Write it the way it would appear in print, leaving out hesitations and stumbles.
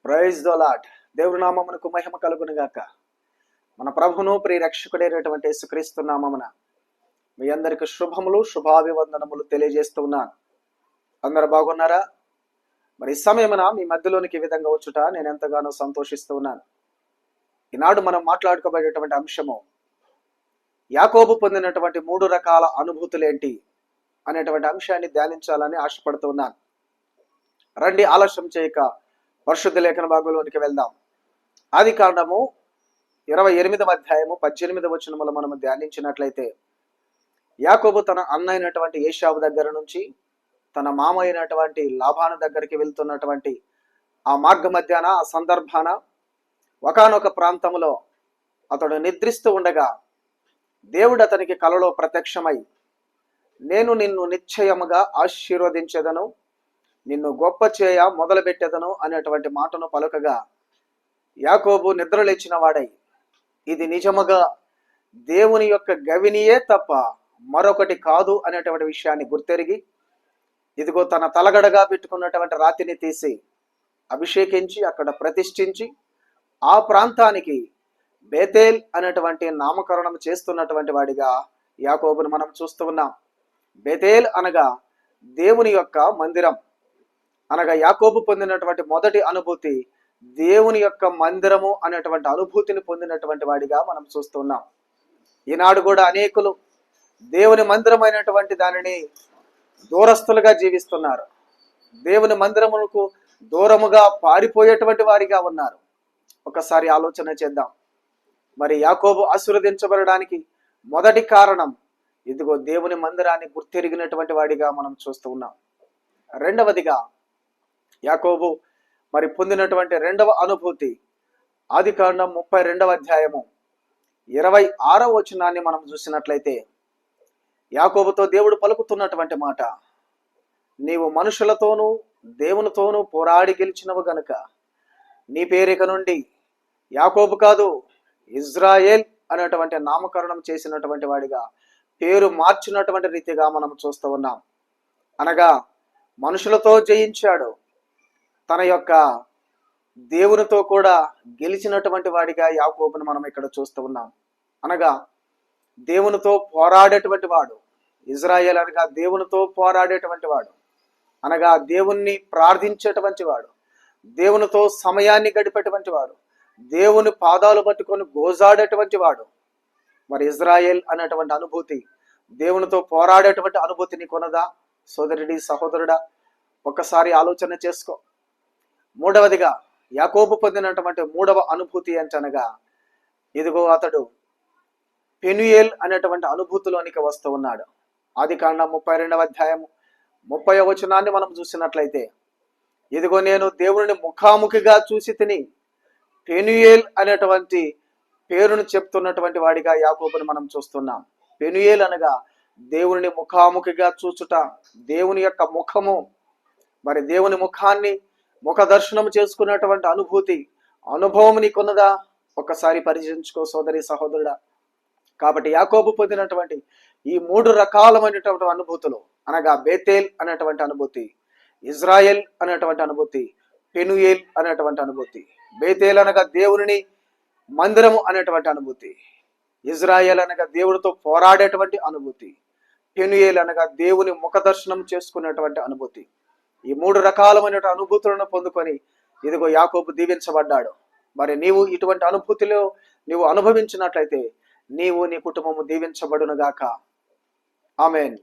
Praise the lord. దేవుని నామమునకు మహిమ కలుగును గాక. మన ప్రభును ప్రియరక్షకుడైనటువంటి యేసుక్రీస్తు నామమున మీ అందరికి శుభములు శుభాభివందనములు తెలియజేస్తూ ఉన్నాను. అందరూ బాగున్నారా? మరి ఈ సమయమున మీ మధ్యలోనికి ఈ విధంగా వచ్చుట నేను ఎంతగానో సంతోషిస్తూ ఉన్నాను. ఈనాడు మనం మాట్లాడుకోబడేటువంటి అంశము యాకోబు పొందినటువంటి 3 రకాల అనుభూతులేంటి అనేటువంటి అంశాన్ని ధ్యానించాలని ఆశపడుతూ ఉన్నాను. రండి, ఆలస్యం చేయక పరిశుద్ధ లేఖన భాగంలోనికి వెళ్దాం. ఆదికాండము 28వ అధ్యాయము 18వ వచనములో మనం ధ్యానించినట్లయితే, యాకోబు తన అన్న అయినటువంటి ఏశావు దగ్గర నుంచి తన మామ అయినటువంటి లాబాను దగ్గరికి వెళ్తున్నటువంటి ఆ మార్గ మధ్యాన, ఆ సందర్భాన ఒకానొక ప్రాంతంలో అతడు నిద్రిస్తూ ఉండగా దేవుడు అతనికి కలలో ప్రత్యక్షమై, నేను నిన్ను నిశ్చయముగా ఆశీర్వదించెదను, నిన్ను గొప్ప చేయ మొదలుపెట్టెదను అనేటువంటి మాటను పలుకగా, యాకోబు నిద్రలేచిన వాడై, ఇది నిజముగా దేవుని యొక్క గవినియే తప్ప మరొకటి కాదు అనేటువంటి విషయాన్ని గుర్తెరిగి, ఇదిగో తన తలగడగా పెట్టుకున్నటువంటి రాతిని తీసి అభిషేకించి అక్కడ ప్రతిష్ఠించి ఆ ప్రాంతానికి బేతేల్ అనేటువంటి నామకరణం చేస్తున్నటువంటి వాడిగా యాకోబును మనం చూస్తూ ఉన్నాం. బేతేల్ అనగా దేవుని యొక్క మందిరం. అనగా యాకోబు పొందినటువంటి మొదటి అనుభూతి దేవుని యొక్క మందిరము అనేటువంటి అనుభూతిని పొందినటువంటి వాడిగా మనం చూస్తున్నాం. ఈనాడు కూడా అనేకులు దేవుని మందిరమైనటువంటి దానిని దూరస్తులుగా జీవిస్తున్నారు. దేవుని మందిరములకు దూరముగా పారిపోయేటువంటి వారిగా ఉన్నారు. ఒకసారి ఆలోచన చేద్దాం. మరి యాకోబు ఆశీర్వదించబడడానికి మొదటి కారణం ఇదిగో దేవుని మందిరాన్ని గుర్తెరిగినటువంటి వాడిగా మనం చూస్తూ ఉన్నాం. రెండవదిగా యాకోబు మరి పొందినటువంటి రెండవ అనుభూతి ఆదికాండం 32వ అధ్యాయము 26వ వచనాన్ని మనం చూసినట్లయితే, యాకోబుతో దేవుడు పలుకుతున్నటువంటి మాట, నీవు మనుషులతోనూ దేవునితోనూ పోరాడి గెలిచినవు గనుక నీ పేరిక నుండి యాకోబు కాదు ఇజ్రాయేల్ అనేటువంటి నామకరణం చేసినటువంటి వాడిగా, పేరు మార్చినటువంటి రీతిగా మనం చూస్తూ ఉన్నాం. అనగా మనుషులతో జయించాడు, తన యొక్క దేవునితో కూడా గెలిచినటువంటి వాడిగా యాకోబును మనం ఇక్కడ చూస్తూ ఉన్నాం. అనగా దేవునితో పోరాడేటువంటి వాడు ఇజ్రాయేల్. అనగా దేవునితో పోరాడేటువంటి వాడు, అనగా దేవుణ్ణి ప్రార్థించేటువంటి వాడు, దేవునితో సమయాన్ని గడిపేటువంటి వాడు, దేవుని పాదాలు పట్టుకొని గోజాడేటువంటి వాడు. మరి ఇజ్రాయేల్ అనేటువంటి అనుభూతి, దేవునితో పోరాడేటువంటి అనుభూతి నీకున్నదా సోదరుడి, సహోదరుడా? ఒక్కసారి ఆలోచన చేసుకో. మూడవదిగా యాకోబు పొందినటువంటి 3వ అనుభూతి ఏంటనగా, ఇదిగో అతడు పెనుయేల్ అనేటువంటి అనుభూతిలోనికి వస్తూ ఉన్నాడు. ఆదికాండం 32వ అధ్యాయము 30వ వచనాన్ని మనం చూసినట్లయితే, ఇదిగో నేను దేవుని ముఖాముఖిగా చూసి తిని, పెనుయేల్ అనేటువంటి పేరును చెప్తున్నటువంటి వాడిగా యాకోబుని మనం చూస్తున్నాం. పెనుయేల్ అనగా దేవుని ముఖాముఖిగా చూచుట, దేవుని యొక్క ముఖము. మరి దేవుని ముఖాన్ని ముఖ దర్శనం చేసుకున్నటువంటి అనుభూతి, అనుభవం నీకున్నదా? ఒక్కసారి పరిశీలించుకో సోదరి, సహోదరుడా. కాబట్టి యాకోబు పొందినటువంటి ఈ 3 రకాలమైనటువంటి అనుభూతులు, అనగా బేతేల్ అనేటువంటి అనుభూతి, ఇజ్రాయెల్ అనేటువంటి అనుభూతి, పెనుయేల్ అనేటువంటి అనుభూతి. బేతేల్ అనగా దేవుని మందిరము అనేటువంటి అనుభూతి, ఇజ్రాయెల్ అనగా దేవుడితో పోరాడేటువంటి అనుభూతి, పెనుయేల్ అనగా దేవుని ముఖ దర్శనం చేసుకునేటువంటి అనుభూతి. ఈ 3 రకాలమైన అనుభూతులను పొందుకొని ఇదిగో యాకోబు దీవించబడ్డాడు. మరి నీవు ఇటువంటి అనుభూతిలో నీవు అనుభవించినట్లయితే నీవు నీ కుటుంబము దీవించబడునుగాక. ఆమేన్.